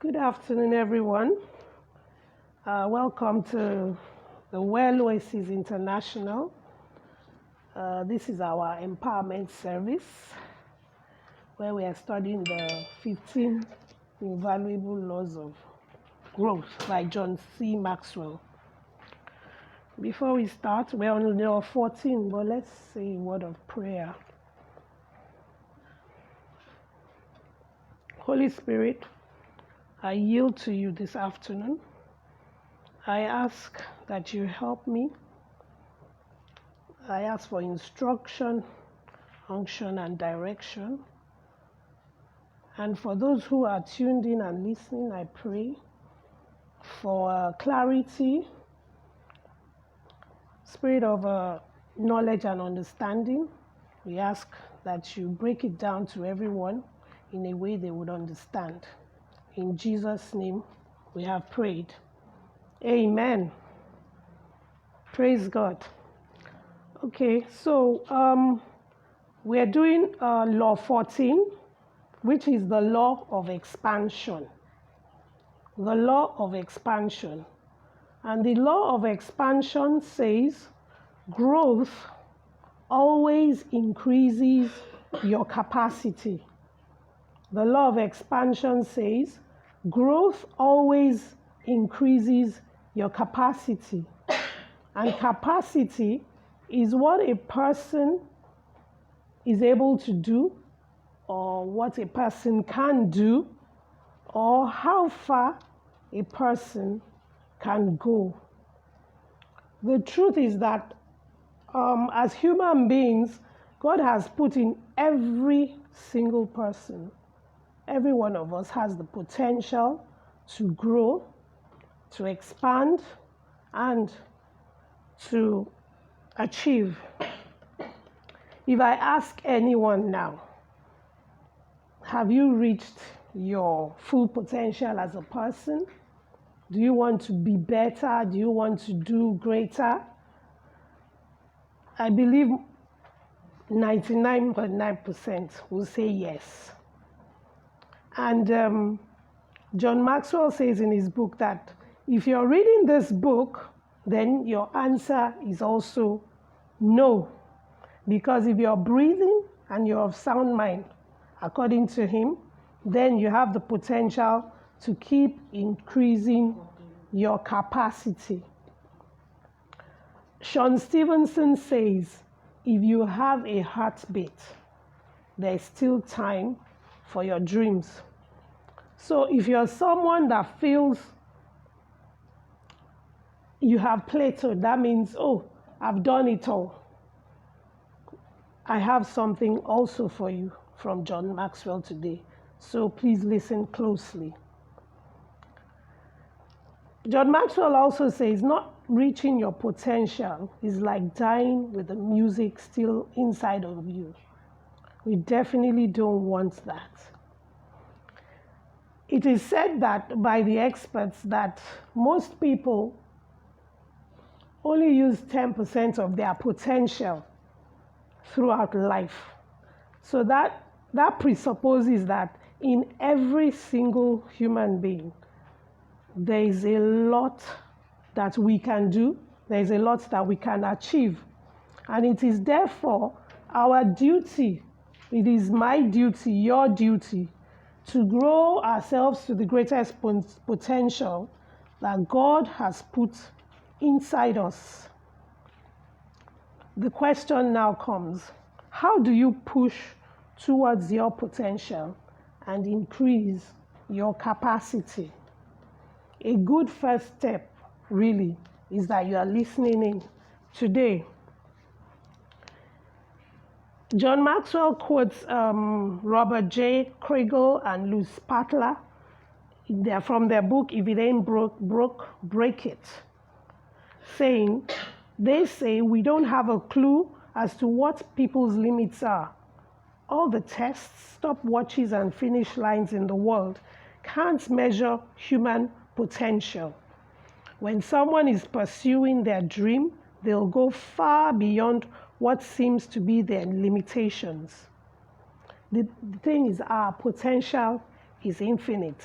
Good afternoon, everyone. Welcome to the Oasis International. This is our empowerment service where we are studying the 15 invaluable laws of growth by John C. Maxwell. Before we start, we're on law 14, but let's say a word of prayer. Holy Spirit, I yield to you this afternoon. I ask that you help me. I ask for instruction, unction, and direction. And for those who are tuned in and listening, I pray for clarity, spirit of knowledge and understanding. We ask that you break it down to everyone in a way they would understand. In Jesus' name, we have prayed. Amen. Praise God. Okay, so we're doing Law 14, which is the law of expansion. The law of expansion. And the law of expansion says growth always increases your capacity. The law of expansion says growth always increases your capacity. And capacity is what a person is able to do, or what a person can do, or how far a person can go. The truth is that as human beings, God has put in every single person, every one of us has the potential to grow, to expand, and to achieve. If I ask anyone now, have you reached your full potential as a person? Do you want to be better? Do you want to do greater? I believe 99.9% will say yes. And John Maxwell says in his book that if you're reading this book, then your answer is also no. Because if you're breathing and you're of sound mind, according to him, then you have the potential to keep increasing your capacity. Sean Stevenson says, if you have a heartbeat, there's still time for your dreams. So if you're someone that feels you have plateaued, that means, oh, I've done it all. I have something also for you from John Maxwell today. So please listen closely. John Maxwell also says not reaching your potential is like dying with the music still inside of you. We definitely don't want that. It is said that by the experts that most people only use 10% of their potential throughout life. So that presupposes that in every single human being, there is a lot that we can do, there is a lot that we can achieve. And it is therefore our duty, it is my duty, your duty, to grow ourselves to the greatest potential that God has put inside us. The question now comes, how do you push towards your potential and increase your capacity? A good first step, really, is that you are listening in today. John Maxwell quotes Robert J. Kriegel and Luz Patler from their book, If It Ain't Broke, Break It, saying, they say we don't have a clue as to what people's limits are. All the tests, stopwatches, and finish lines in the world can't measure human potential. When someone is pursuing their dream, they'll go far beyond what seems to be their limitations. The thing is, our potential is infinite,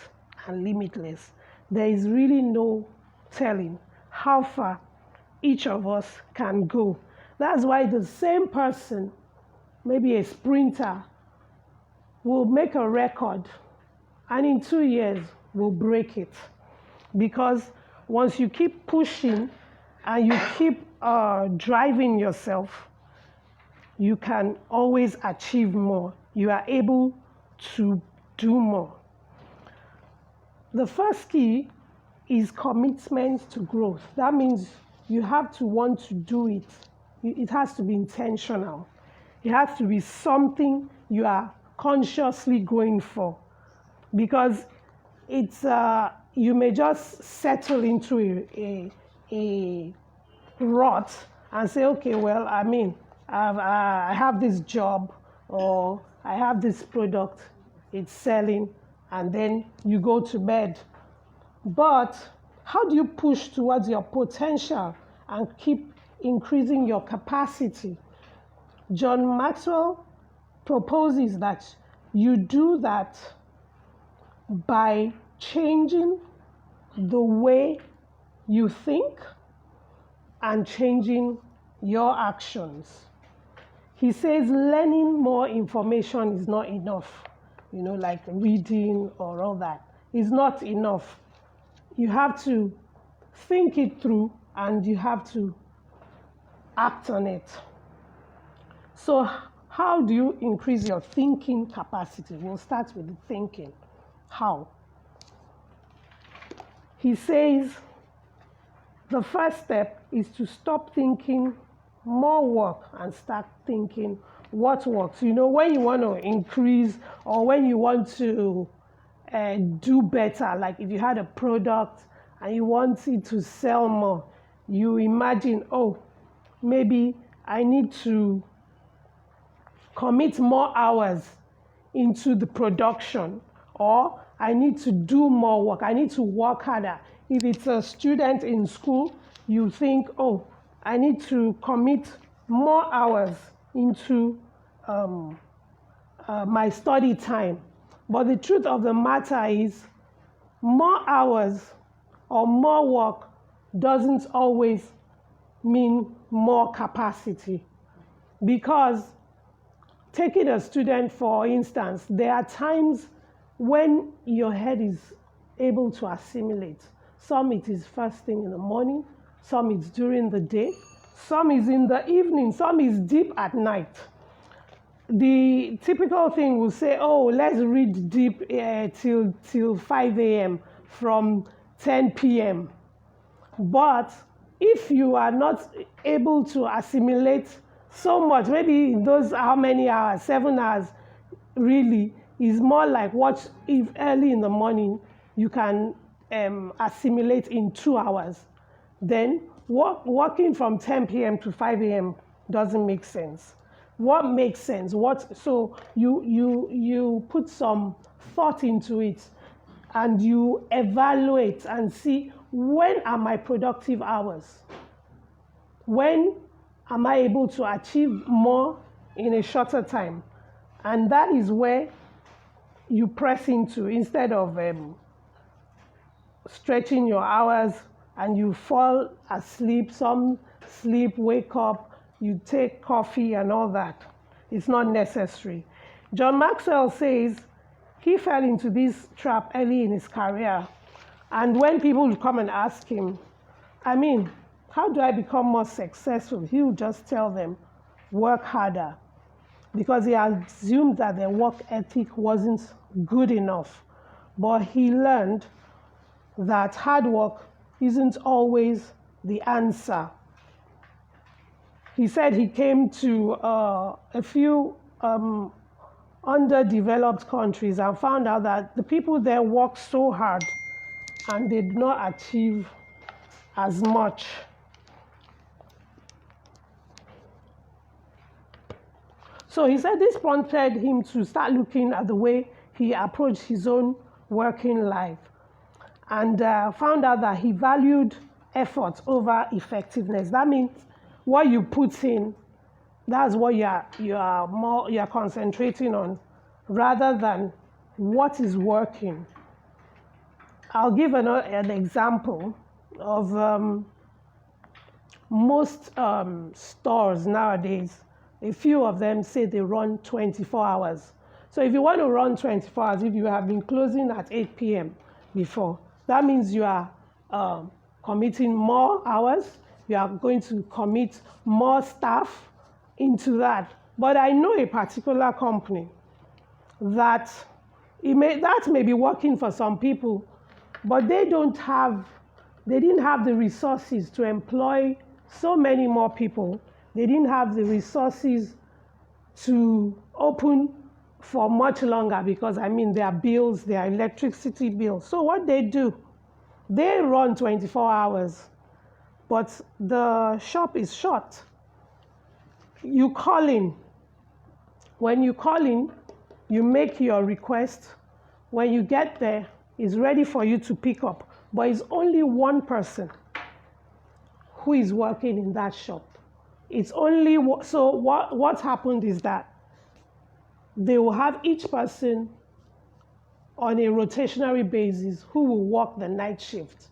and limitless. There is really no telling how far each of us can go. That's why the same person, maybe a sprinter, will make a record and in 2 years will break it. Because once you keep pushing and you keep driving yourself, you can always achieve more. You are able to do more. The first key is commitment to growth. That means you have to want to do it. It has to be intentional. It has to be something you are consciously going for. Because it's you may just settle into a rut and say, okay, well, I have this job or I have this product, it's selling, and then you go to bed. But how do you push towards your potential and keep increasing your capacity? John Maxwell proposes that you do that by changing the way you think and changing your actions. He says learning more information is not enough, like reading or all that. It's not enough. You have to think it through and you have to act on it. So how do you increase your thinking capacity? We'll start with the thinking. How? He says the first step is to stop thinking more work and start thinking what works. When you want to increase or when you want to do better, like if you had a product and you want it to sell more, you imagine, maybe I need to commit more hours into the production, or I need to do more work. I need to work harder. If it's a student in school, you think, I need to commit more hours into my study time. But the truth of the matter is, more hours or more work doesn't always mean more capacity. Because taking a student, for instance, there are times when your head is able to assimilate. Some it is first thing in the morning, some it's during the day, some is in the evening, some is deep at night. The typical thing will say, let's read deep till 5 a.m. from 10 p.m. But if you are not able to assimilate so much, maybe in those how many hours, 7 hours, really is more like what if early in the morning you can assimilate in 2 hours. Then working from 10 p.m. to 5 a.m. doesn't make sense. What makes sense? So you put some thought into it and you evaluate and see, when are my productive hours? When am I able to achieve more in a shorter time? And that is where you press into, instead of stretching your hours and you fall asleep, some sleep, wake up, you take coffee and all that. It's not necessary. John Maxwell says he fell into this trap early in his career. And when people would come and ask him, how do I become more successful? He would just tell them, work harder. Because he assumed that their work ethic wasn't good enough. But he learned that hard work isn't always the answer. He said he came to a few underdeveloped countries and found out that the people there work so hard and they did not achieve as much. So he said this prompted him to start looking at the way he approached his own working life, and found out that he valued effort over effectiveness. That means what you put in, that's what you are concentrating on, rather than what is working. I'll give an example of most stores nowadays. A few of them say they run 24 hours. So if you want to run 24 hours, if you have been closing at 8 p.m. before, that means you are committing more hours. You are going to commit more staff into that. But I know a particular company that that may be working for some people, but they didn't have the resources to employ so many more people. They didn't have the resources to open for much longer because, their bills, their electricity bills. So what they do, they run 24 hours, but the shop is shut. You call in. When you call in, you make your request. When you get there, it's ready for you to pick up. But it's only one person who is working in that shop. It's only so what happened is that they will have each person on a rotationary basis who will work the night shift.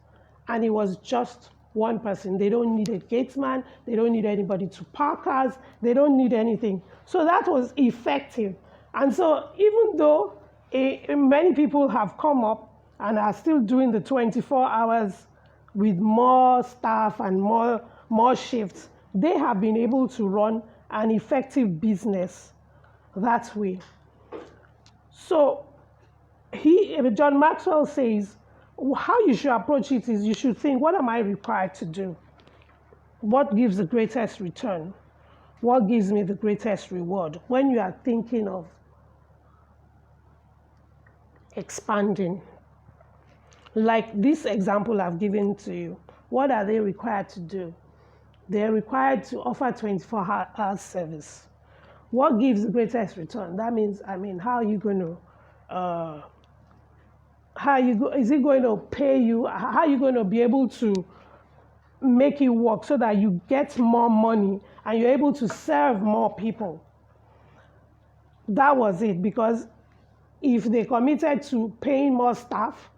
And it was just one person. They don't need a gateman. They don't need anybody to park cars. They don't need anything. So that was effective. And so even though many people have come up and are still doing the 24 hours with more staff and more shifts, they have been able to run an effective business that way. So John Maxwell says, how you should approach it is you should think, what am I required to do? What gives the greatest return? What gives me the greatest reward? When you are thinking of expanding, like this example I've given to you, what are they required to do? They're required to offer 24-hour service. What gives the greatest return? That means, how are you going to, is it going to pay you? How are you going to be able to make it work so that you get more money and you're able to serve more people? That was it, because if they committed to paying more staff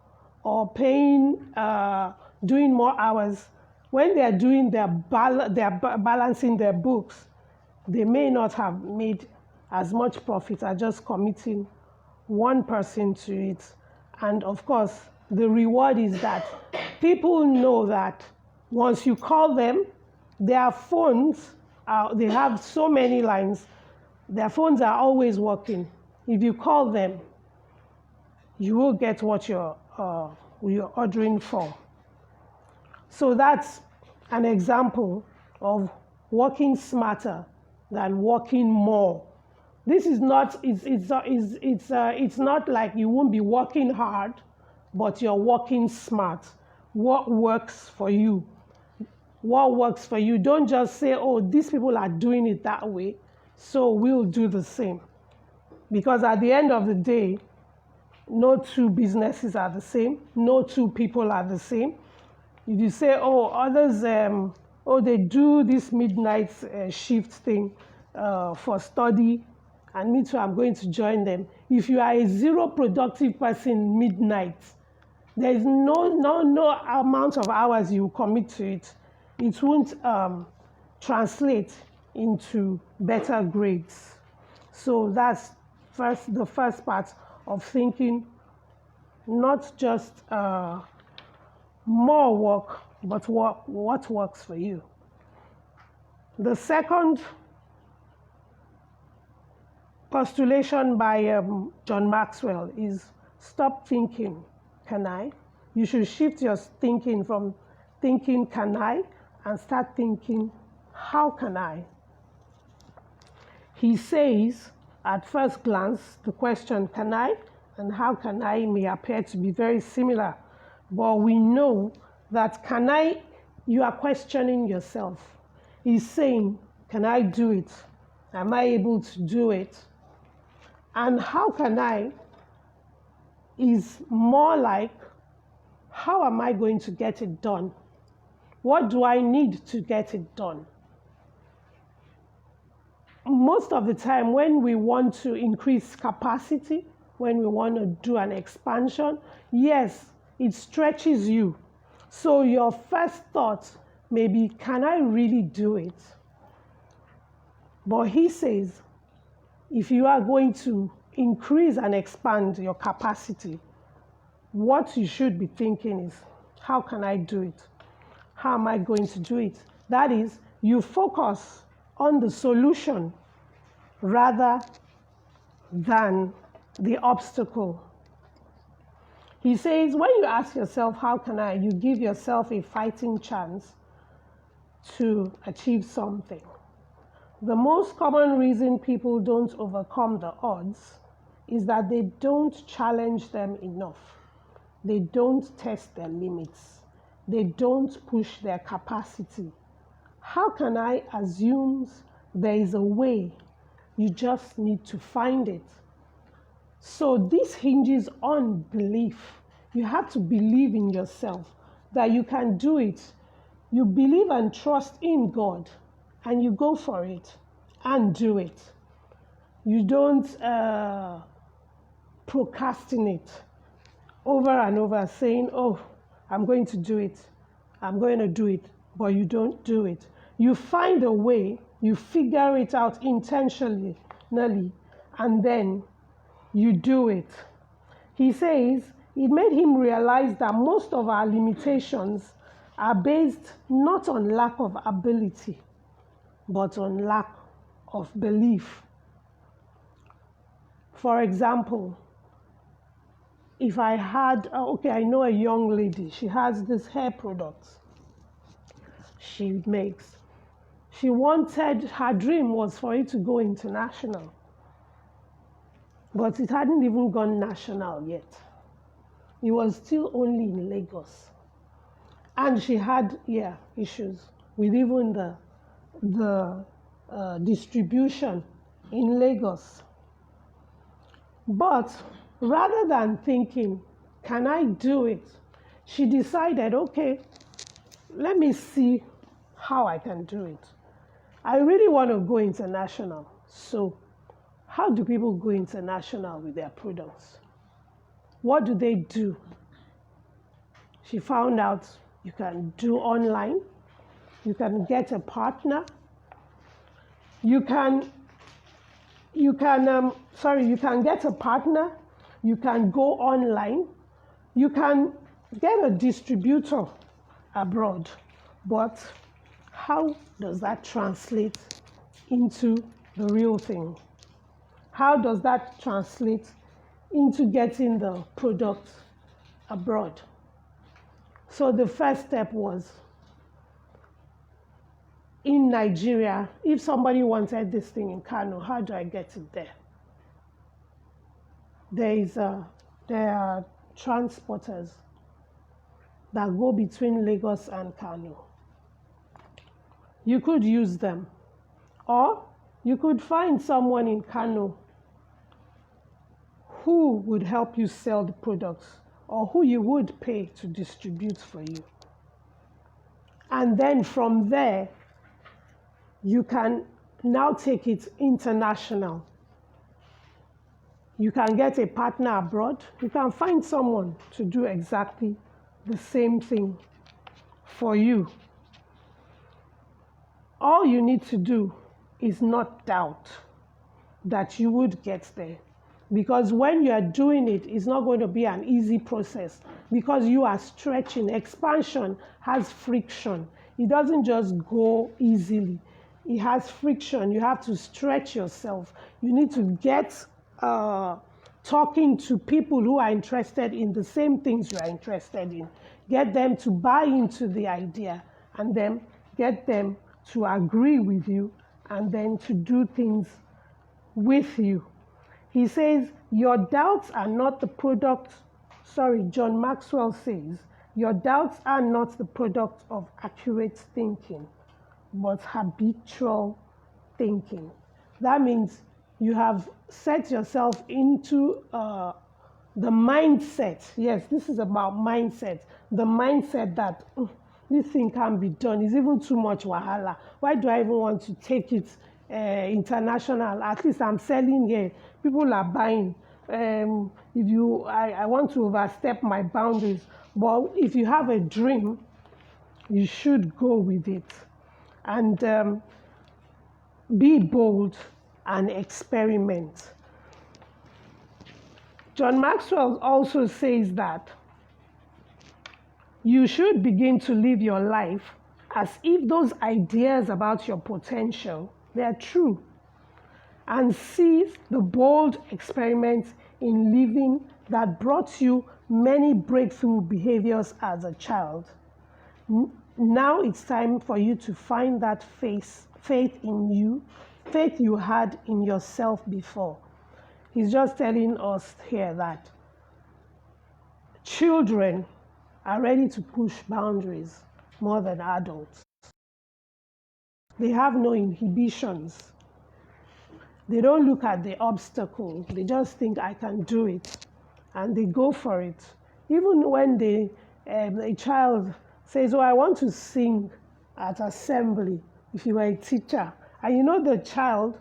or doing more hours, when they are doing balancing their books, they may not have made as much profit as just committing one person to it. And of course, the reward is that people know that once you call them, their phones, they have so many lines, their phones are always working. If you call them, you will get what you're ordering for. So that's an example of working smarter than working more. This is not, it's not like you won't be working hard, but you're working smart. What works for you? What works for you? Don't just say, oh, these people are doing it that way, so we'll do the same. Because at the end of the day, no two businesses are the same. No two people are the same. If you say, oh, others, they do this midnight shift thing for study, and me too, I'm going to join them. If you are a zero productive person midnight, there is no amount of hours you commit to it. It won't translate into better grades. So that's the first part of thinking, not just more work, but what works for you. The second postulation by John Maxwell is stop thinking, can I? You should shift your thinking from thinking, can I, and start thinking, how can I? He says, at first glance, the question, can I, and how can I may appear to be very similar. But we know that can I, you are questioning yourself. He's saying, can I do it? Am I able to do it? And how can I is more like, how am I going to get it done? What do I need to get it done? Most of the time when we want to increase capacity, when we want to do an expansion, yes, it stretches you. So your first thought may be, can I really do it? But he says, if you are going to increase and expand your capacity, what you should be thinking is, how can I do it? How am I going to do it? That is, you focus on the solution rather than the obstacle. He says, when you ask yourself, how can I, you give yourself a fighting chance to achieve something. The most common reason people don't overcome the odds is that they don't challenge them enough. They don't test their limits. They don't push their capacity. How can I assumes there is a way? You just need to find it. So this hinges on belief. You have to believe in yourself that you can do it. You believe and trust in God, and you go for it and do it. You don't procrastinate over and over saying, oh, I'm going to do it. I'm going to do it. But you don't do it. You find a way, you figure it out intentionally, and then you do it. He says it made him realize that most of our limitations are based not on lack of ability, but on lack of belief. For example, if I had, I know a young lady, she has this hair products she makes. She wanted, her dream was for it to go international, but it hadn't even gone national yet. It was still only in Lagos. And she had, issues with even the distribution in Lagos. But rather than thinking, can I do it? She decided, okay, let me see how I can do it. I really want to go international. So how do people go international with their products? What do they do? She found out you can do online. You can get a partner. You can get a partner. You can go online. You can get a distributor abroad. But how does that translate into the real thing? How does that translate into getting the product abroad? So the first step was, in Nigeria, if somebody wanted this thing in Kano, how do I get it there? There are transporters that go between Lagos and Kano. You could use them. Or you could find someone in Kano who would help you sell the products, or who you would pay to distribute for you. And then from there, you can now take it international. You can get a partner abroad. You can find someone to do exactly the same thing for you. All you need to do is not doubt that you would get there. Because when you are doing it, it's not going to be an easy process, because you are stretching. Expansion has friction. It doesn't just go easily. It has friction. You have to stretch yourself. You need to get talking to people who are interested in the same things you are interested in. Get them to buy into the idea, and then get them to agree with you, and then to do things with you. He says, your doubts are not the product, John Maxwell says, your doubts are not the product of accurate thinking, but habitual thinking. That means you have set yourself into the mindset. Yes, this is about mindset. The mindset that this thing can't be done. It's even too much wahala. Why do I even want to take it international? At least I'm selling here. People are buying. I want to overstep my boundaries. But if you have a dream, you should go with it. And be bold and experiment. John Maxwell also says that you should begin to live your life as if those ideas about your potential, they are true, and seize the bold experiments in living that brought you many breakthrough behaviors as a child. Now it's time for you to find that faith in you, faith you had in yourself before. He's just telling us here that children are ready to push boundaries more than adults. They have no inhibitions. They don't look at the obstacle. They just think, I can do it. And they go for it. Even when a child says, oh, I want to sing at assembly, if you were a teacher, and you know the child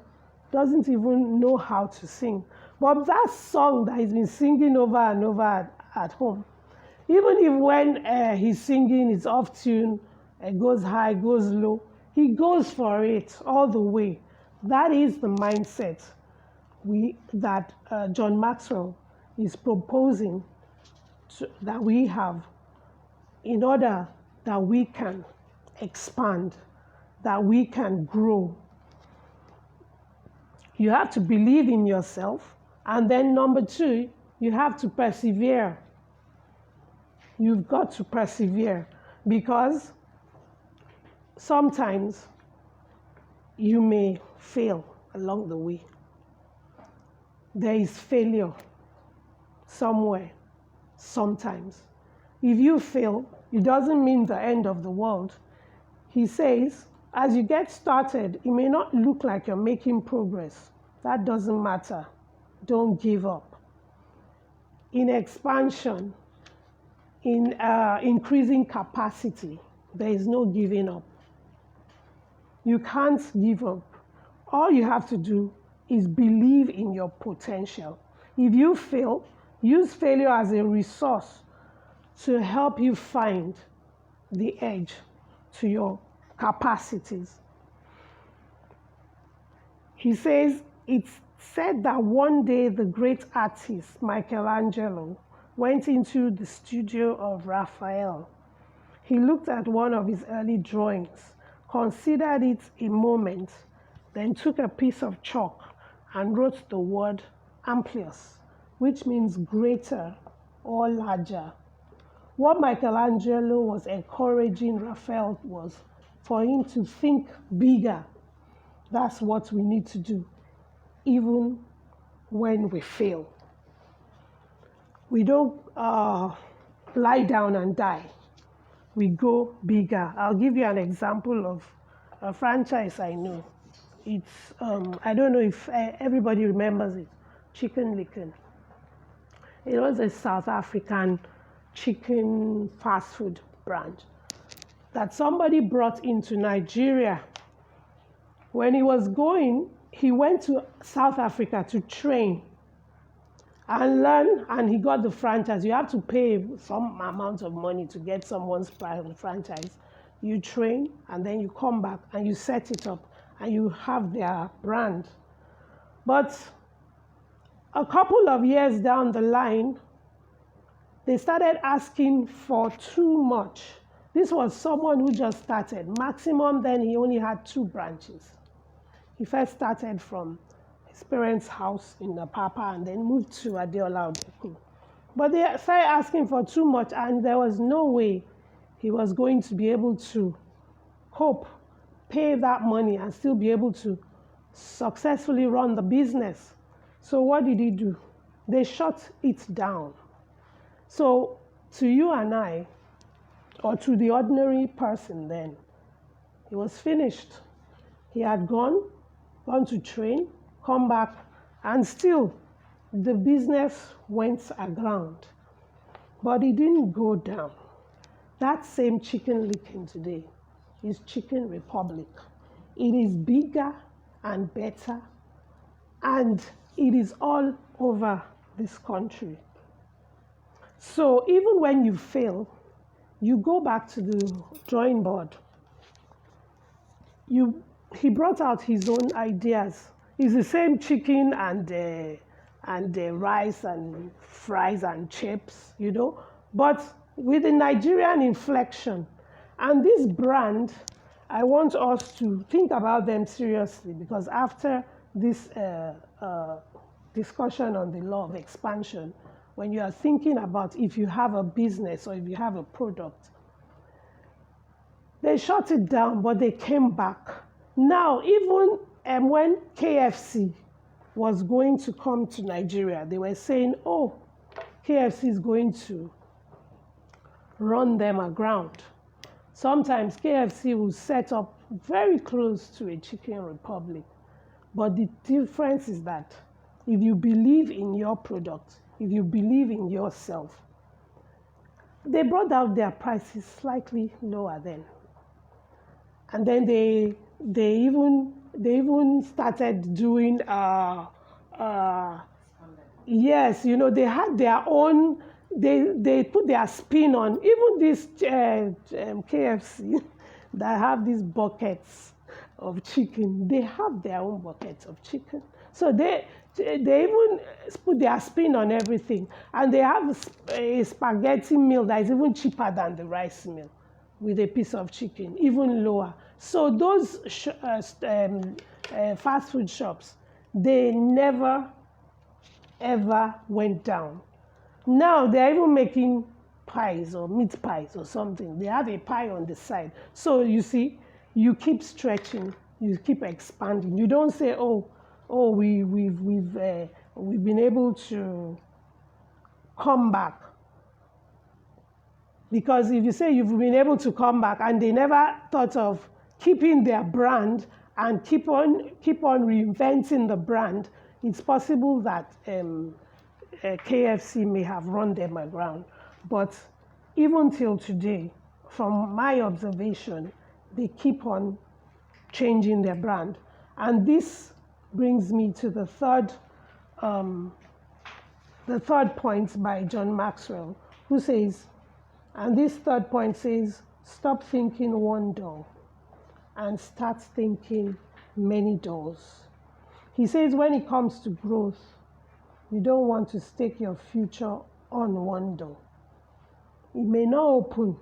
doesn't even know how to sing. But that song that he's been singing over and over at home, even if when he's singing, it's off tune, it goes high, goes low, he goes for it all the way. That is the mindset that John Maxwell is proposing that we have in order that we can expand, that we can grow. You have to believe in yourself. And then number 2, you have to persevere. You've got to persevere because sometimes you may fail along the way. There is failure somewhere, sometimes. If you fail, it doesn't mean the end of the world. He says, as you get started, it may not look like you're making progress. That doesn't matter. Don't give up. In expansion, in increasing capacity, there is no giving up. You can't give up. All you have to do is believe in your potential. If you fail, use failure as a resource to help you find the edge to your capacities. He says, it's said that one day the great artist Michelangelo went into the studio of Raphael. He looked at one of his early drawings, considered it a moment, then took a piece of chalk and wrote the word amplius, which means greater or larger. What Michelangelo was encouraging Raphael was for him to think bigger. That's what we need to do, even when we fail. We don't lie down and die. We go bigger. I'll give you an example of a franchise I know. It's, I don't know if everybody remembers it, Chicken Licken. It was a South African chicken fast food brand that somebody brought into Nigeria. When he was going, he went to South Africa to train and learn, and he got the franchise. You have to pay some amount of money to get someone's franchise. You train, and then you come back and you set it up, and you have their brand. But a couple of years down the line, they started asking for too much. This was someone who just started. Maximum then he only had 2 branches. He first started from his parents' house in Napapa and then moved to Adeola Obeku. But they started asking for too much, and there was no way he was going to be able to cope, pay that money, and still be able to successfully run the business. So what did he do? They shut it down. So to you and I, or to the ordinary person then, he was finished. He had gone to train, come back, and still the business went aground. But it didn't go down. That same Chicken Licken today is Chicken Republic. It is bigger and better, and it is all over this country. So even when you fail, you go back to the drawing board. He brought out his own ideas. It's the same chicken and rice and fries and chips, but with a Nigerian inflection. And this brand, I want us to think about them seriously, because after this discussion on the law of expansion, when you are thinking about if you have a business or if you have a product, they shut it down, but they came back. Now, even when KFC was going to come to Nigeria, they were saying, oh, KFC is going to run them aground. Sometimes KFC will set up very close to a Chicken Republic. But the difference is that if you believe in your product, if you believe in yourself, they brought out their prices slightly lower then. And then they even started doing yes, they had their own, they put their spin on even this KFC that have these buckets of chicken. They have their own buckets of chicken. So they even put their spin on everything. And they have a spaghetti meal that is even cheaper than the rice meal, with a piece of chicken, even lower. So those fast food shops, they never, ever went down. Now they're even making pies or meat pies or something. They have a pie on the side. So you see, you keep stretching, you keep expanding. You don't say, we've been able to come back. Because if you say you've been able to come back and they never thought of keeping their brand and keep on reinventing the brand, it's possible that KFC may have run them aground. But even till today, from my observation, they keep on changing their brand. And this brings me to the third point by John Maxwell, who says, and this third point says, stop thinking one door and start thinking many doors. He says when it comes to growth, you don't want to stake your future on one door. It may not open.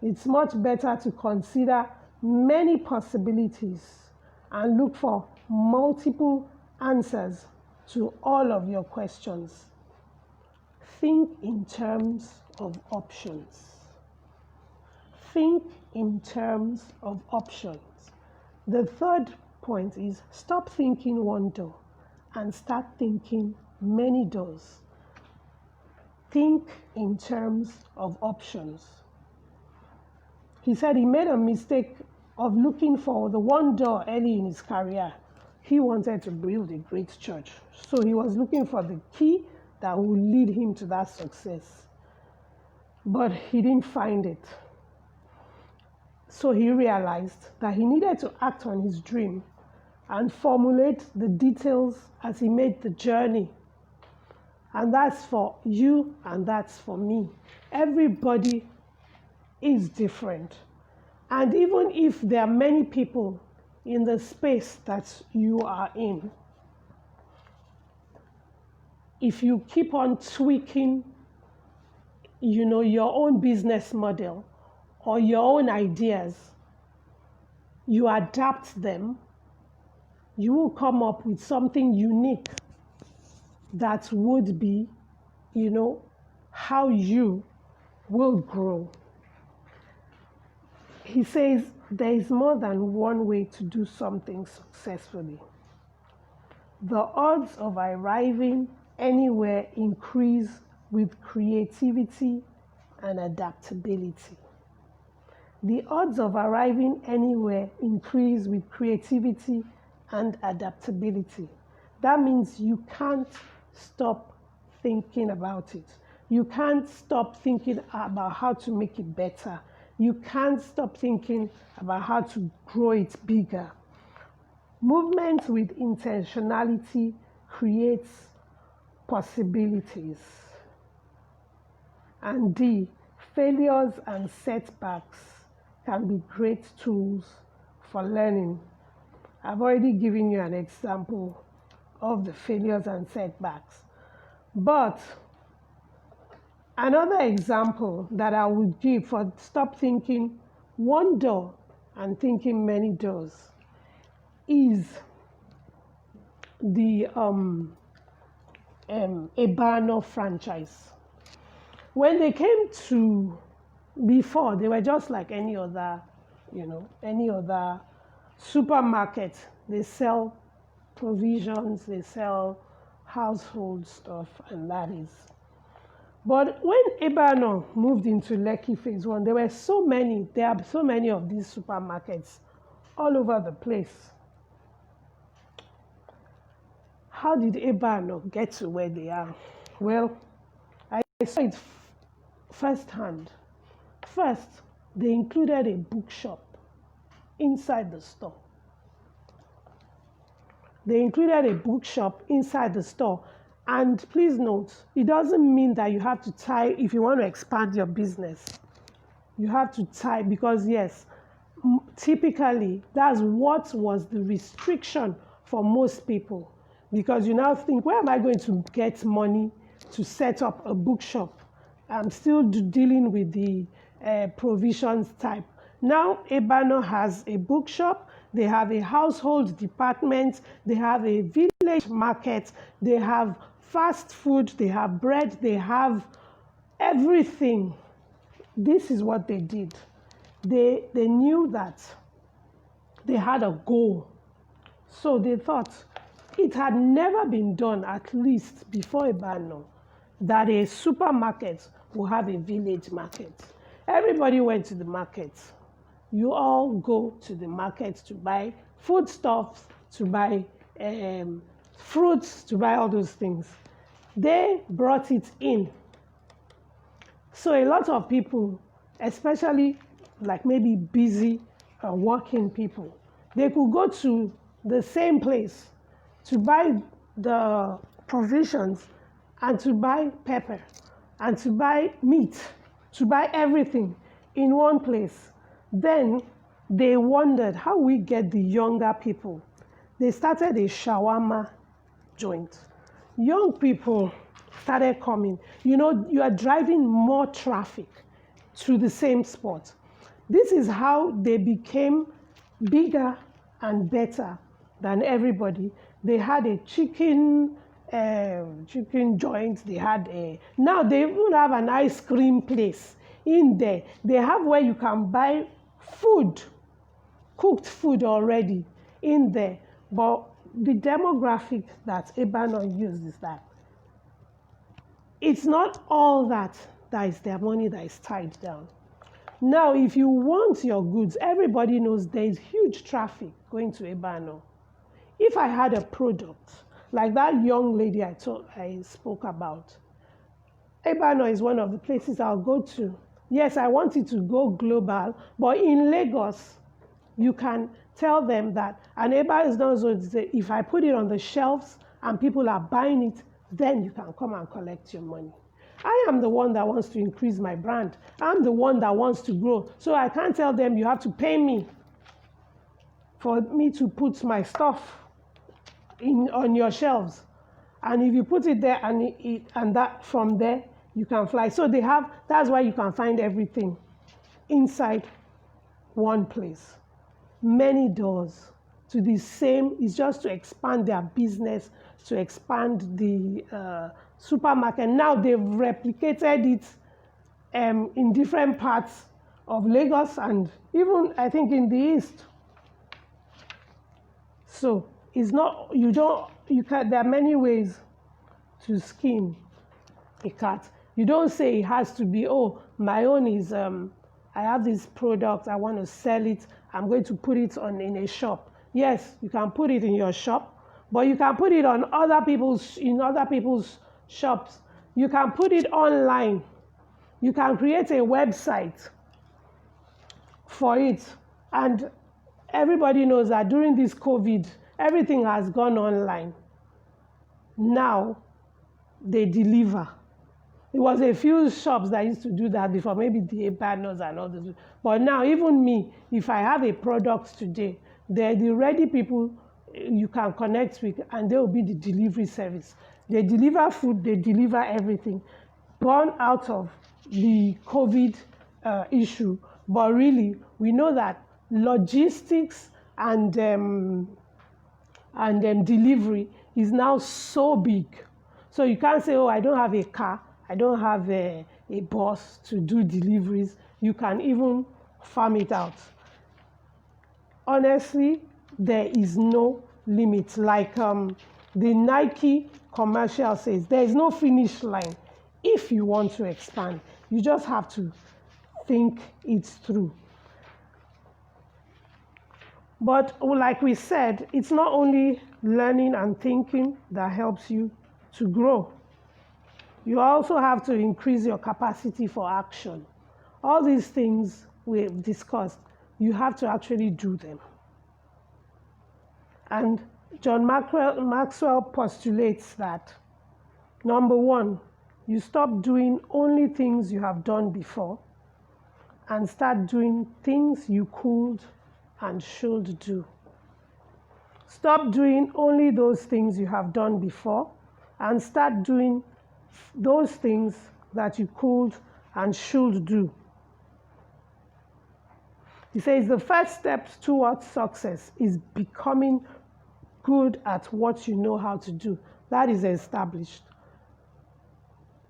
It's much better to consider many possibilities and look for multiple answers to all of your questions. Think in terms of options. Think in terms of options. The third point is stop thinking one door and start thinking many doors. Think in terms of options. He said he made a mistake of looking for the one door early in his career. He wanted to build a great church. So he was looking for the key that would lead him to that success. But he didn't find it. So he realized that he needed to act on his dream and formulate the details as he made the journey. And that's for you and that's for me. Everybody is different. And even if there are many people in the space that you are in, if you keep on tweaking, your own business model or your own ideas, you adapt them, you will come up with something unique that would be, how you will grow. He says there is more than one way to do something successfully. The odds of arriving anywhere increase with creativity and adaptability. The odds of arriving anywhere increase with creativity and adaptability. That means you can't stop thinking about it. You can't stop thinking about how to make it better. You can't stop thinking about how to grow it bigger. Movement with intentionality creates possibilities. And D, failures and setbacks can be great tools for learning. I've already given you an example of the failures and setbacks. But another example that I would give for stop thinking one door and thinking many doors is the Ebano franchise. When they came to, before, they were just like any other, any other supermarket. They sell provisions, they sell household stuff, and that is. But when Ebano moved into Lekki Phase 1, there are so many of these supermarkets all over the place. How did Ebano get to where they are? Well, I saw it firsthand. First, they included a bookshop inside the store. They included a bookshop inside the store. And please note, it doesn't mean that you have to tie, if you want to expand your business, you have to tie, because yes, typically that's what was the restriction for most people. Because you now think, where am I going to get money to set up a bookshop? I'm still dealing with the provisions type. Now, Ebano has a bookshop, they have a household department, they have a village market, they have fast food, they have bread, they have everything. This is what they did. They knew that they had a goal. So they thought it had never been done, at least before Ebano, that a supermarket will have a village market. Everybody went to the market. You all go to the market to buy foodstuffs, to buy fruits, to buy all those things. They brought it in. So a lot of people, especially like maybe busy working people, they could go to the same place to buy the provisions and to buy pepper and to buy meat, to buy everything in one place. Then they wondered, how we get the younger people? They started a shawarma joint. Young people started coming. You are driving more traffic to the same spot. This is how they became bigger and better than everybody. They had a chicken joint. They had now they even have an ice cream place in there. They have where you can buy food, cooked food already in there. But the demographic that Ebano used is that it's not all that is their money that is tied down. Now, if you want your goods, everybody knows there is huge traffic going to Ebano. If I had a product, like that young lady I spoke about, Ebano is one of the places I'll go to. Yes, I want it to go global, but in Lagos, you can tell them that, and Ebano is not so, if I put it on the shelves and people are buying it, then you can come and collect your money. I am the one that wants to increase my brand. I'm the one that wants to grow. So I can't tell them you have to pay me for me to put my stuff on your shelves. And if you put it there and that from there, you can fly. So that's why you can find everything inside one place. Many doors to the same, is just to expand their business, to expand the supermarket. Now they've replicated it in different parts of Lagos and even I think in the East. So it's not, there are many ways to skin a cat. You don't say it has to be, oh, my own is, I have this product, I want to sell it, I'm going to put it in a shop. Yes, you can put it in your shop, but you can put it in other people's shops. You can put it online. You can create a website for it. And everybody knows that during this COVID, everything has gone online. Now, they deliver. It was a few shops that used to do that before, maybe the banners and all this. But now, even me, if I have a product today, they're the ready people you can connect with, and they will be the delivery service. They deliver food, they deliver everything, born out of the COVID issue. But really, we know that logistics and delivery is now so big. So you can't say, oh, I don't have a car, I don't have a bus to do deliveries. You can even farm it out. Honestly, there is no limit. Like the Nike commercial says, there is no finish line. If you want to expand, you just have to think it through. But like we said, it's not only learning and thinking that helps you to grow. You also have to increase your capacity for action. All these things we've discussed, you have to actually do them. And John Maxwell postulates that, number one, you stop doing only things you have done before and start doing things you could and should do. Stop doing only those things you have done before and start doing those things that you could and should do. He says the first step towards success is becoming good at what you know how to do. That is established.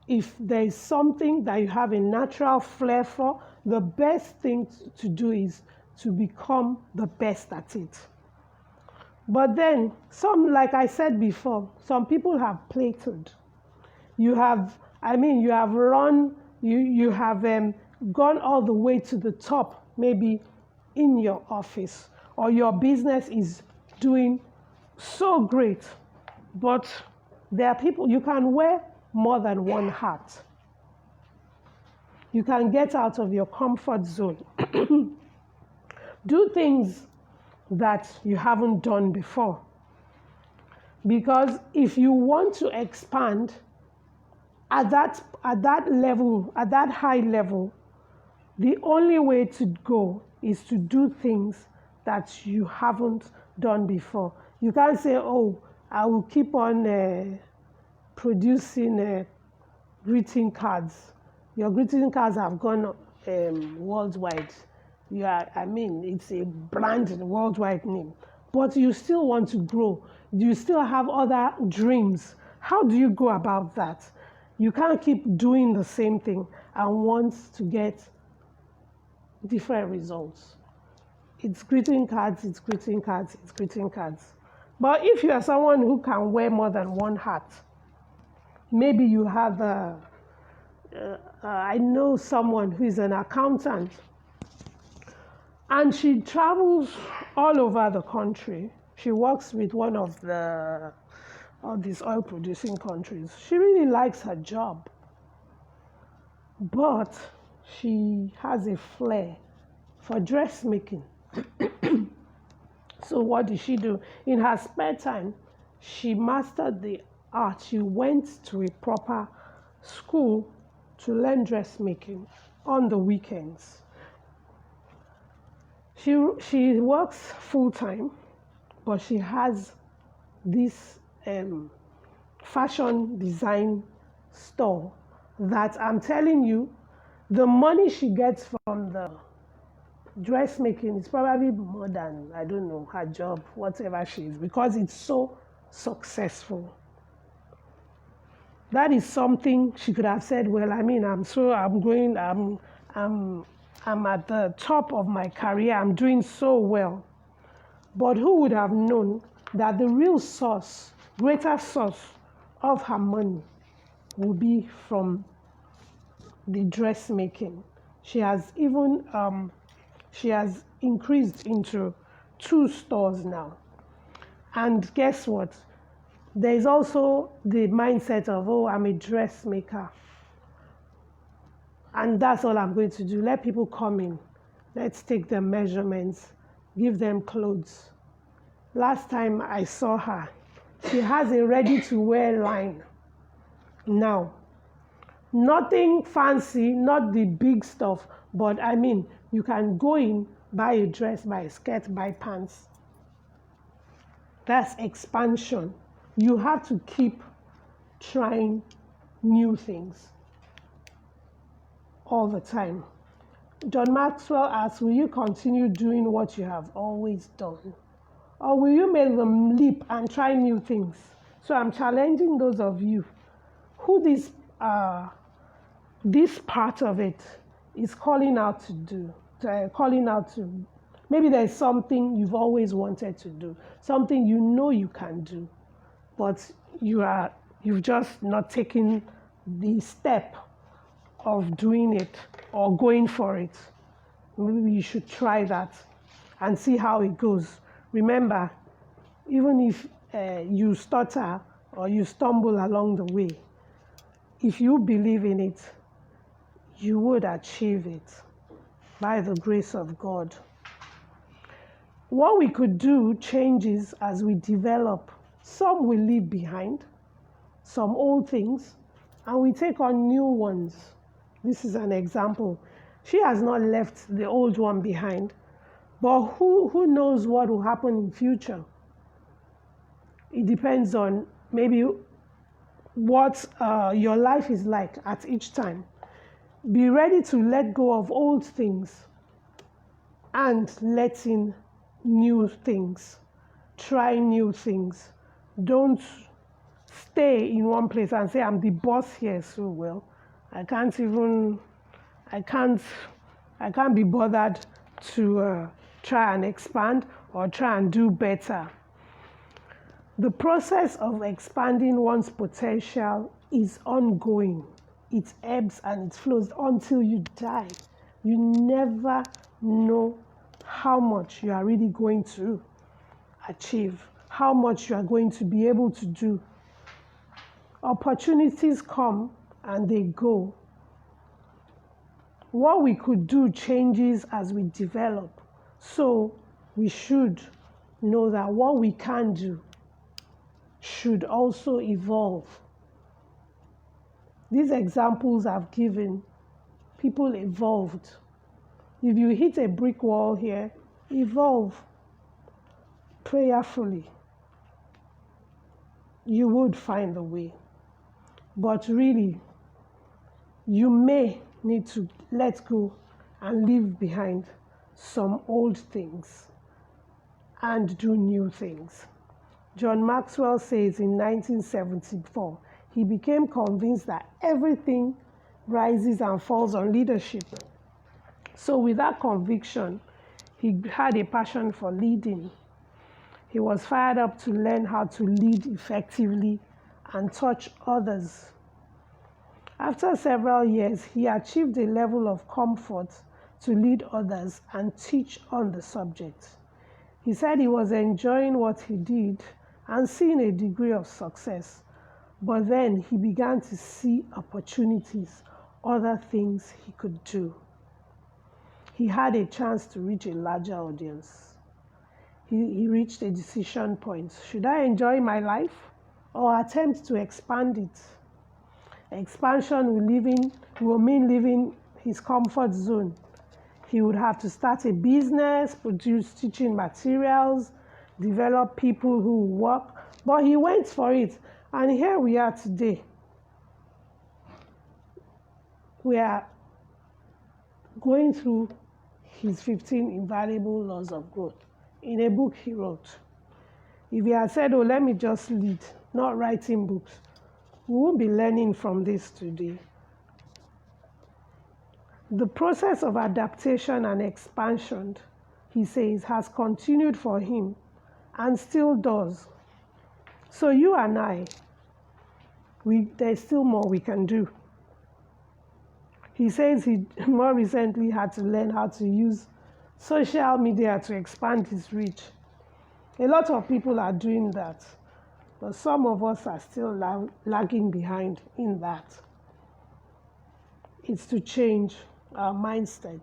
If there is something that you have a natural flair for, the best thing to do is to become the best at it. But then, like I said before, some people have plateaued. You have gone all the way to the top, maybe in your office, or your business is doing so great. But there are people, you can wear more than one hat. You can get out of your comfort zone. Do things that you haven't done before. Because if you want to expand at that level, at that high level, the only way to go is to do things that you haven't done before. You can't say, oh, I will keep on producing greeting cards. Your greeting cards have gone worldwide. It's a brand worldwide name. But you still want to grow. You still have other dreams. How do you go about that? You can't keep doing the same thing and want to get different results. It's greeting cards, it's greeting cards, it's greeting cards. But if you are someone who can wear more than one hat, maybe you have I know someone who is an accountant, and she travels all over the country. She works with one of all these oil-producing countries. She really likes her job, but she has a flair for dressmaking. So what did she do? In her spare time, she mastered the art. She went to a proper school to learn dressmaking on the weekends. She works full-time, but she has this fashion design store that I'm telling you, the money she gets from the dressmaking is probably more than, I don't know, her job, whatever she is, because it's so successful. That is something she could have said, well, I'm at the top of my career, I'm doing so well. But who would have known that the real source, greater source of her money will be from the dressmaking? She has even increased into 2 stores now. And guess what? There is also the mindset of, oh, I'm a dressmaker. And that's all I'm going to do. Let people come in. Let's take their measurements, give them clothes. Last time I saw her, she has a ready-to-wear line. Now, nothing fancy, not the big stuff, but I mean, you can go in, buy a dress, buy a skirt, buy pants. That's expansion. You have to keep trying new things all the time. John Maxwell asks, will you continue doing what you have always done? Or will you make the leap and try new things? So I'm challenging those of you who this part of it is calling out to do, maybe there's something you've always wanted to do, something you know you can do, but you've just not taken the step of doing it or going for it. Maybe you should try that and see how it goes. Remember, even if you stutter or you stumble along the way, if you believe in it, you would achieve it by the grace of God. What we could do changes as we develop. Some we leave behind, some old things, and we take on new ones. This is an example. She has not left the old one behind, but who knows what will happen in future? It depends on maybe what your life is like at each time. Be ready to let go of old things and let in new things. Try new things. Don't stay in one place and say, I'm the boss here, so well, I can't be bothered to try and expand or try and do better. The process of expanding one's potential is ongoing. It ebbs and it flows until you die. You never know how much you are really going to achieve, how much you are going to be able to do. Opportunities come and they go. What we could do changes as we develop. So we should know that what we can do should also evolve. These examples I've given, people evolved. If you hit a brick wall here, evolve prayerfully. You would find a way. But really, you may need to let go and leave behind some old things and do new things. John Maxwell says in 1974, he became convinced that everything rises and falls on leadership. So with that conviction, he had a passion for leading. He was fired up to learn how to lead effectively and touch others. After several years, he achieved a level of comfort to lead others and teach on the subject. He said he was enjoying what he did and seeing a degree of success. But then he began to see opportunities, other things he could do. He had a chance to reach a larger audience. He reached a decision point. Should I enjoy my life or attempt to expand it? Expansion will mean leaving his comfort zone. He would have to start a business, produce teaching materials, develop people who work, but he went for it. And here we are today. We are going through his 15 invaluable laws of growth in a book he wrote. If he had said, let me just lead, not writing books, we won't be learning from this today. The process of adaptation and expansion, he says, has continued for him and still does. So you and I, there's still more we can do. He says he more recently had to learn how to use social media to expand his reach. A lot of people are doing that, but some of us are still lagging behind in that. It's to change our mindset.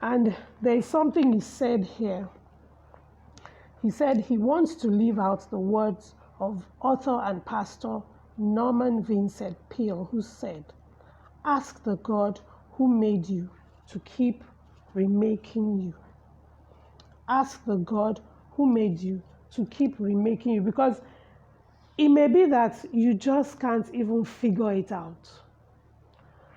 And there is something he said here. He said he wants to live out the words of author and pastor Norman Vincent Peale, who said, ask the God who made you to keep remaking you. Ask the God who made you to keep remaking you, because it may be that you just can't even figure it out.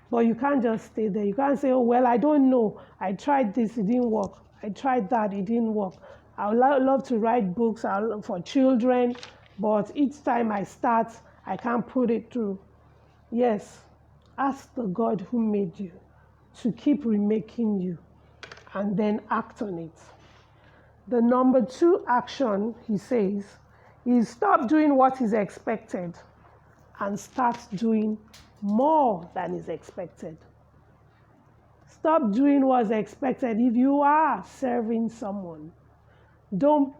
But you can't just stay there. You can't say, oh, well, I don't know. I tried this, it didn't work. I tried that, it didn't work. I would love to write books for children, but each time I start, I can't put it through. Yes, ask the God who made you to keep remaking you, and then act on it. The number 2 action, he says, is stop doing what is expected and start doing more than is expected. Stop doing what's expected. If you are serving someone, don't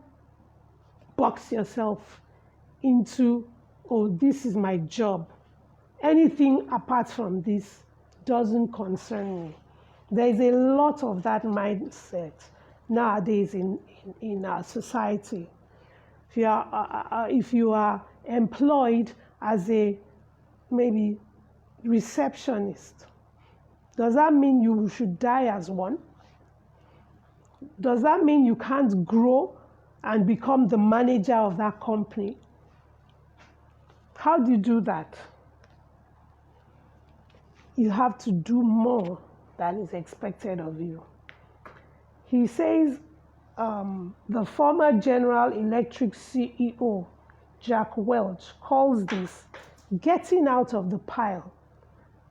box yourself into, oh, this is my job. Anything apart from this doesn't concern me. There is a lot of that mindset nowadays in our society. If you are employed as a maybe receptionist, does that mean you should die as one? Does that mean you can't grow and become the manager of that company? How do you do that? You have to do more than is expected of you. He says, the former General Electric CEO, Jack Welch, calls this getting out of the pile.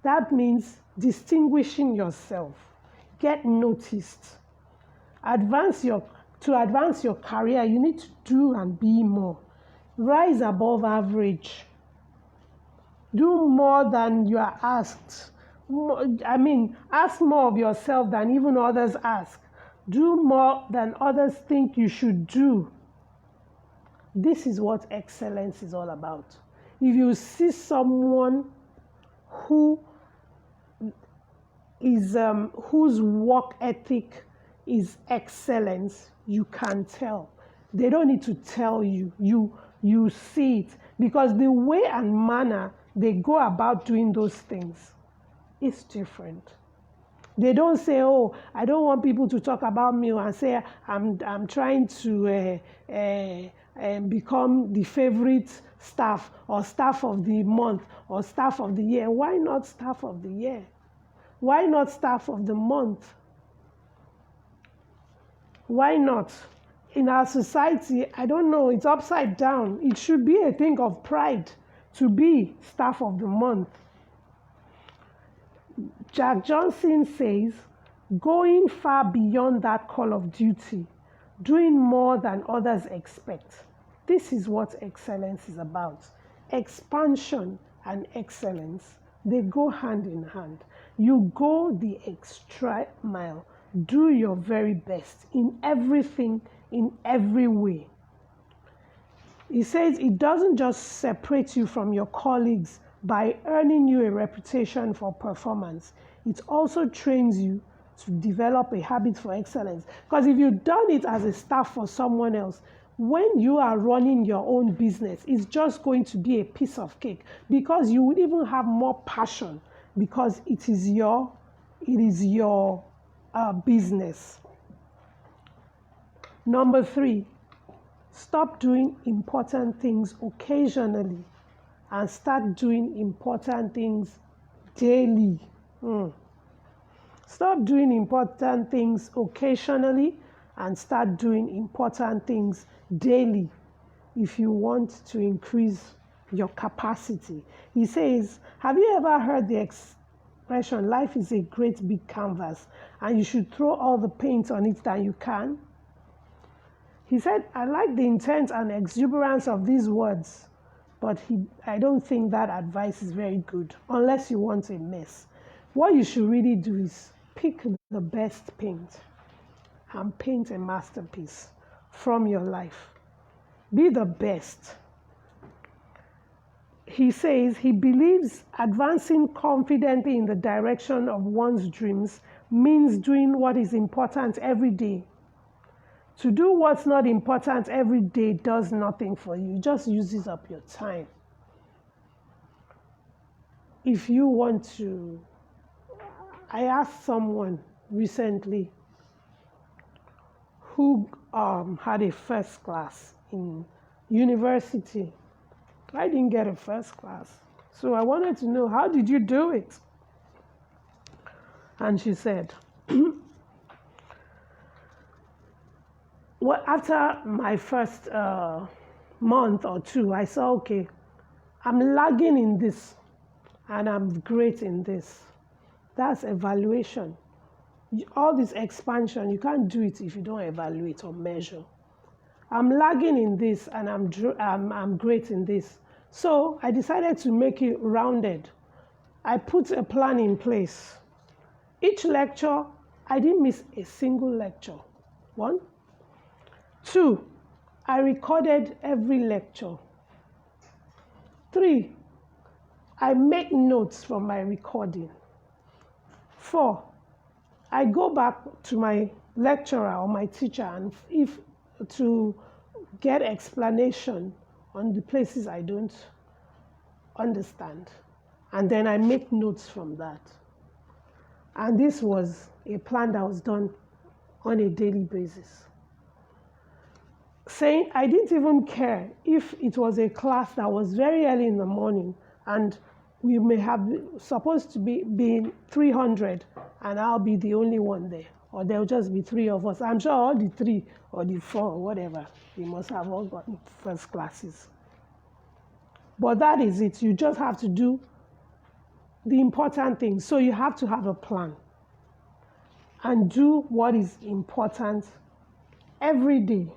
That means distinguishing yourself. Get noticed. To advance your career, you need to do and be more. Rise above average. Do more than you are asked. Ask more of yourself than even others ask. Do more than others think you should do. This is what excellence is all about. If you see someone who is whose work ethic is excellence, you can tell. They don't need to tell you. You see it, because the way and manner they go about doing those things is different. They don't say, oh, I don't want people to talk about me, and say I'm trying to become the favorite staff, or staff of the month, or staff of the year. Why not staff of the year? Why not staff of the month? Why not? In our society, I don't know, it's upside down. It should be a thing of pride to be staff of the month. Jack Johnson says, going far beyond that call of duty, doing more than others expect. This is what excellence is about. Expansion and excellence, they go hand in hand. You go the extra mile. Do your very best in everything, in every way. He says it doesn't just separate you from your colleagues by earning you a reputation for performance. It also trains you to develop a habit for excellence. Because if you've done it as a staff for someone else, when you are running your own business, it's just going to be a piece of cake, because you would even have more passion, because it is your business. Number 3, stop doing important things occasionally and start doing important things daily. Stop doing important things occasionally and start doing important things daily if you want to increase your capacity. He says, have you ever heard the expression, life is a great big canvas and you should throw all the paint on it that you can? He said, I like the intent and exuberance of these words, but I don't think that advice is very good unless you want a mess. What you should really do is pick the best paint and paint a masterpiece from your life. Be the best. He says he believes advancing confidently in the direction of one's dreams means doing what is important every day. To do what's not important every day does nothing for you. It just uses up your time. if you want to, I asked someone recently who had a first class in university. I didn't get a first class. So I wanted to know, how did you do it? And she said, well, after my first month or two, I saw, okay, I'm lagging in this and I'm great in this. That's evaluation. All this expansion, you can't do it if you don't evaluate or measure. I'm lagging in this and I'm great in this. So I decided to make it rounded. I put a plan in place. Each lecture, I didn't miss a single lecture. 1. 2, I recorded every lecture. 3, I make notes from my recording. 4, I go back to my lecturer or my teacher and to get explanation on the places I don't understand. And then I make notes from that. And this was a plan that was done on a daily basis. Saying I didn't even care if it was a class that was very early in the morning and we may have supposed to be 300 and I'll be the only one there, or there'll just be 3 of us. I'm sure all the 3 or the 4 or whatever, we must have all gotten first classes. But that is it. You just have to do the important things. So you have to have a plan and do what is important every day.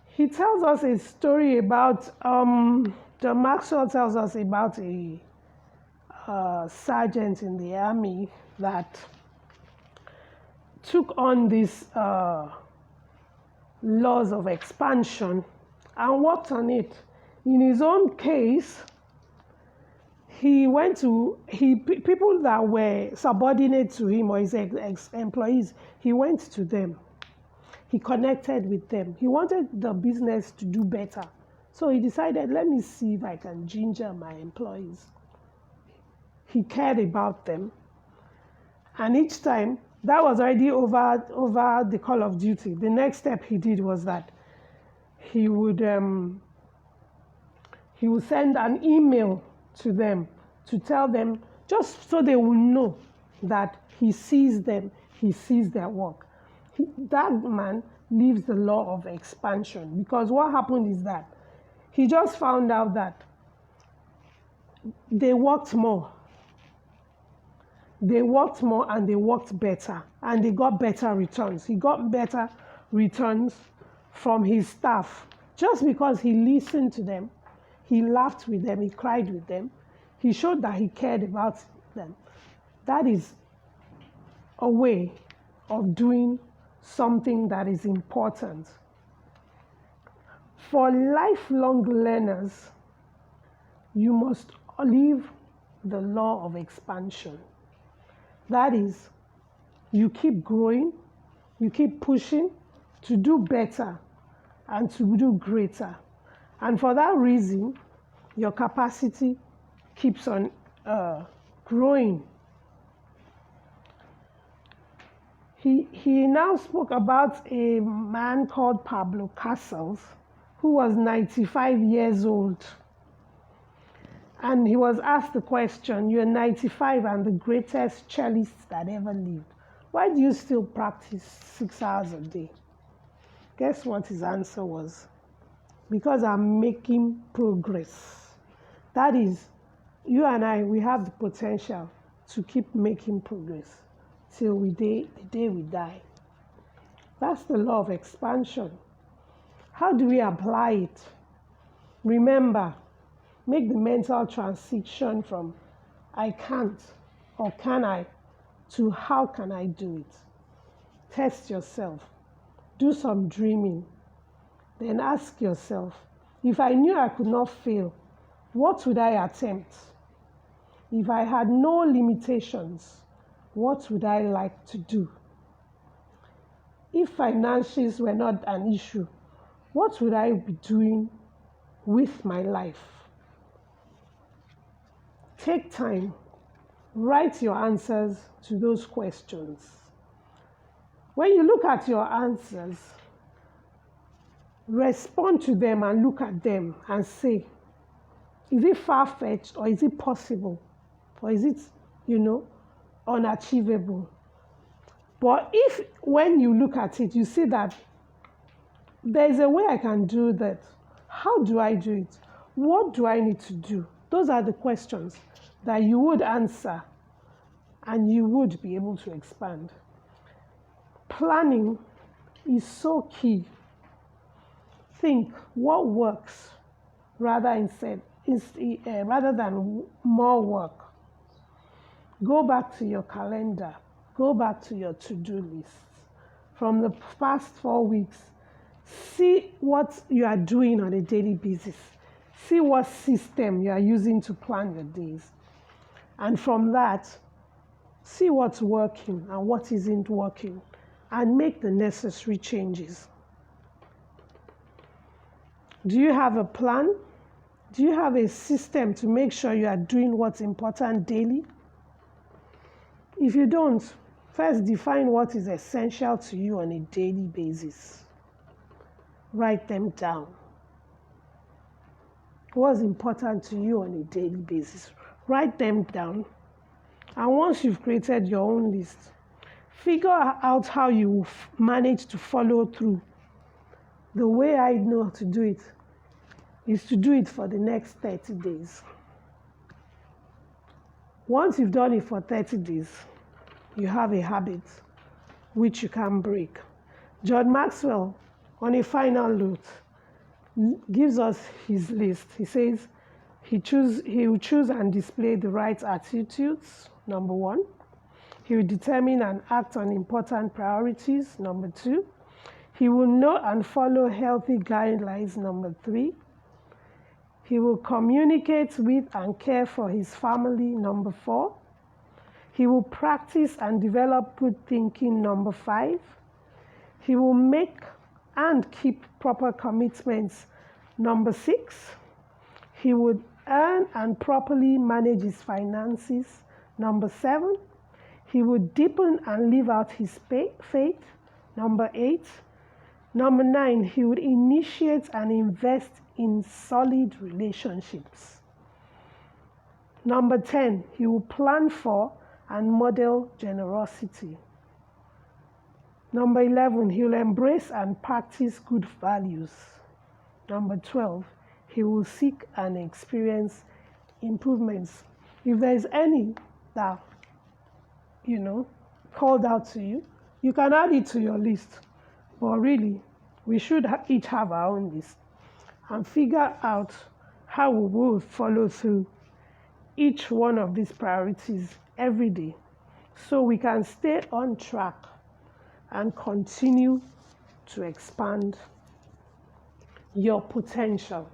He tells us a story about, John Maxwell tells us about a sergeant in the army that took on these laws of expansion and worked on it. In his own case, he went to people that were subordinate to him or his employees, he went to them. He connected with them. He wanted the business to do better. So he decided, let me see if I can ginger my employees. He cared about them. And each time, that was already over the call of duty. The next step he did was that he would send an email to them to tell them, just so they will know that he sees them, he sees their work. That man lives the law of expansion, because what happened is that he just found out that they worked more. They worked more and they worked better and they got better returns. He got better returns from his staff just because he listened to them, he laughed with them, he cried with them, he showed that he cared about them. That is a way of doing something that is important. For lifelong learners, you must live the law of expansion. That is, you keep growing, you keep pushing to do better and to do greater. And for that reason, your capacity keeps on growing. He now spoke about a man called Pablo Casals, who was 95 years old. And he was asked the question, you're 95 and the greatest cellist that ever lived. Why do you still practice 6 hours a day? Guess what his answer was? Because I'm making progress. That is, you and I, we have the potential to keep making progress till the day we die. That's the law of expansion. How do we apply it? Remember, make the mental transition from I can't or can I to how can I do it? Test yourself. Do some dreaming. Then ask yourself, if I knew I could not fail, what would I attempt? If I had no limitations, what would I like to do? If finances were not an issue, what would I be doing with my life? take time, write your answers to those questions. When you look at your answers, respond to them and look at them and say, is it far-fetched or is it possible? Or is it, unachievable? But if when you look at it, you see that there's a way I can do that, how do I do it? What do I need to do? Those are the questions that you would answer and you would be able to expand. Planning is so key. Think what works rather than more work. Go back to your calendar. Go back to your to-do lists. From the past 4 weeks, see what you are doing on a daily basis. See what system you are using to plan your days. And from that, see what's working and what isn't working, and make the necessary changes. Do you have a plan? Do you have a system to make sure you are doing what's important daily? If you don't, first define what is essential to you on a daily basis. Write them down. What's important to you on a daily basis? Write them down. And once you've created your own list, figure out how you manage to follow through. The way I know how to do it is to do it for the next 30 days. Once you've done it for 30 days, you have a habit which you can break. John Maxwell, on a final note, gives us his list. He says he will choose and display the right attitudes, number 1. He will determine and act on important priorities, number 2. He will know and follow healthy guidelines, number 3. He will communicate with and care for his family, number 4. He will practice and develop good thinking, number 5. He will make and keep proper commitments, number 6. He would earn and properly manage his finances, number 7. He would deepen and live out his faith, number 8. Number 9, he would initiate and invest in solid relationships. Number 10, he will plan for and model generosity. Number 11, he will embrace and practice good values. Number 12, he will seek and experience improvements. If there is any that, called out to you, you can add it to your list. But really, we should each have our own list and figure out how we will follow through each one of these priorities every day so we can stay on track and continue to expand your potential.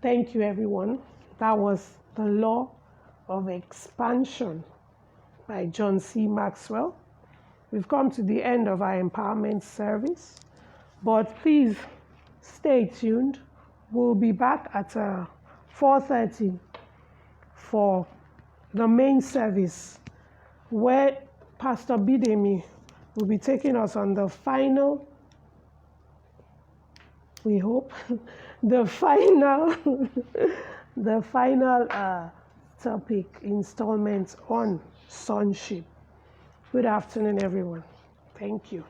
Thank you, everyone. That was The Law of Expansion by John C. Maxwell. We've come to the end of our empowerment service, but please stay tuned. We'll be back at 4:30 for the main service, where Pastor Bidemi will be taking us on the final, we hope, the final topic installment on sonship. Good afternoon, everyone. Thank you.